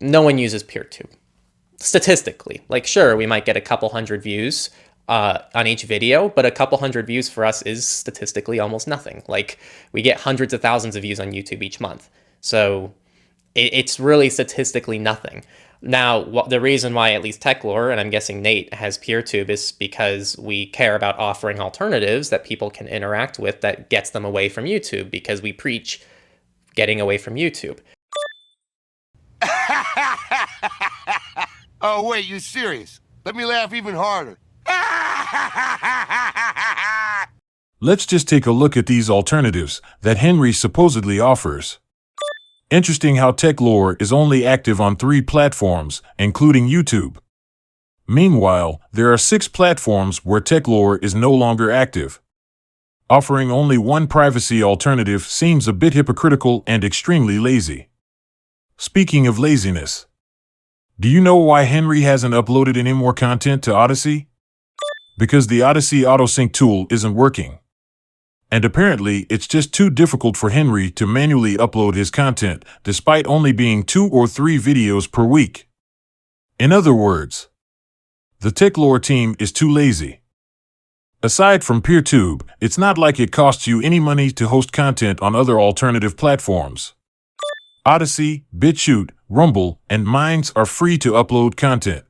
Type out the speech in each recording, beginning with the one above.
no one uses PeerTube. Statistically, like, sure, we might get a couple hundred views on each video, but a couple hundred views for us is statistically almost nothing. Like, we get hundreds of thousands of views on YouTube each month. So it's really statistically nothing. Now, the reason why at least Techlore, and I'm guessing Nate, has PeerTube is because we care about offering alternatives that people can interact with that gets them away from YouTube, because we preach getting away from YouTube. Oh, wait, you serious? Let me laugh even harder. Let's just take a look at these alternatives that Henry supposedly offers. Interesting how Techlore is only active on 3 platforms, including YouTube. Meanwhile, there are 6 platforms where Techlore is no longer active. Offering only one privacy alternative seems a bit hypocritical and extremely lazy. Speaking of laziness, do you know why Henry hasn't uploaded any more content to Odyssey? Because the Odyssey autosync tool isn't working. And apparently, it's just too difficult for Henry to manually upload his content, despite only being 2 or 3 videos per week. In other words, the Techlore team is too lazy. Aside from PeerTube, it's not like it costs you any money to host content on other alternative platforms. Odyssey, BitChute, Rumble, and Minds are free to upload content.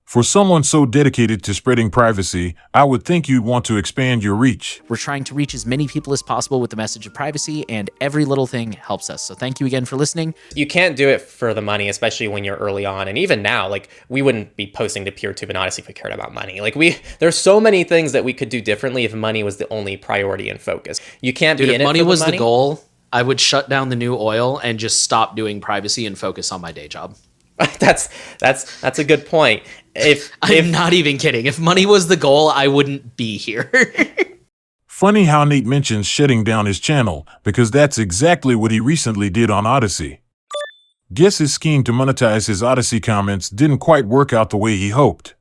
For someone so dedicated to spreading privacy, I would think you'd want to expand your reach. We're trying to reach as many people as possible with the message of privacy, and every little thing helps us. So thank you again for listening. You can't do it for the money, especially when you're early on. And even now, like, we wouldn't be posting to PeerTube and Odyssey if we cared about money. Like, there's so many things that we could do differently if money was the only priority and focus. You can't be in it for the money. If money was the goal, I would shut down the new oil and just stop doing privacy and focus on my day job. That's a good point. I'm not even kidding. If money was the goal, I wouldn't be here. Funny how Nate mentions shutting down his channel, because that's exactly what he recently did on Odyssey. Guess his scheme to monetize his Odyssey comments didn't quite work out the way he hoped.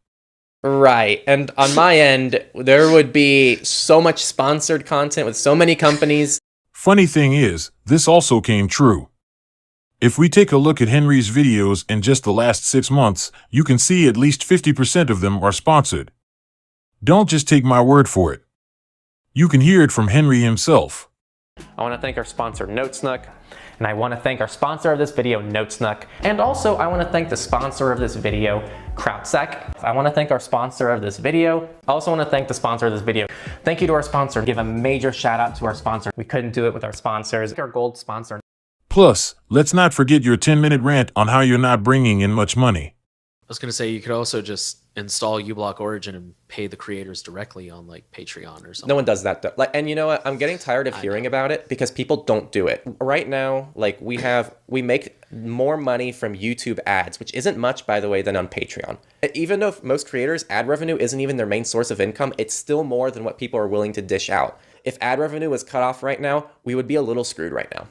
Right. And on my end, there would be so much sponsored content with so many companies. Funny thing is, this also came true. If we take a look at Henry's videos in just the last 6 months, you can see at least 50% of them are sponsored. Don't just take my word for it. You can hear it from Henry himself. I want to thank our sponsor, NoteSnook, and I want to thank our sponsor of this video, NoteSnook, and also I want to thank the sponsor of this video, Krautsec. I want to thank our sponsor of this video. I also want to thank the sponsor of this video. Thank you to our sponsor. Give a major shout out to our sponsor. We couldn't do it with our sponsors. Our gold sponsor. Plus, let's not forget your 10-minute rant on how you're not bringing in much money. I was going to say, you could also just install uBlock Origin and pay the creators directly on like Patreon or something. No one does that though. Like, and you know what? I'm getting tired of hearing about it because people don't do it. Right now, like we make more money from YouTube ads, which isn't much, by the way, than on Patreon. Even though most creators, ad revenue isn't even their main source of income, it's still more than what people are willing to dish out. If ad revenue was cut off right now, we would be a little screwed right now.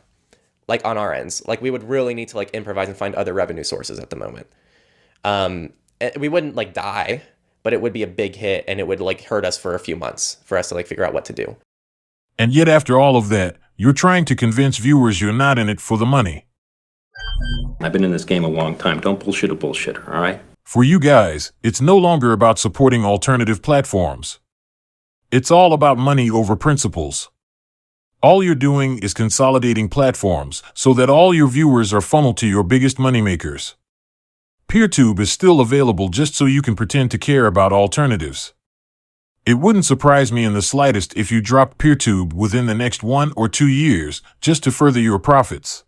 Like on our ends, like we would really need to like improvise and find other revenue sources at the moment. We wouldn't like die, but it would be a big hit and it would like hurt us for a few months for us to like figure out what to do. And yet after all of that, you're trying to convince viewers you're not in it for the money. I've been in this game a long time. Don't bullshit a bullshitter, all right? For you guys, it's no longer about supporting alternative platforms. It's all about money over principles. All you're doing is consolidating platforms so that all your viewers are funneled to your biggest moneymakers. PeerTube is still available just so you can pretend to care about alternatives. It wouldn't surprise me in the slightest if you dropped PeerTube within the next 1 or 2 years just to further your profits.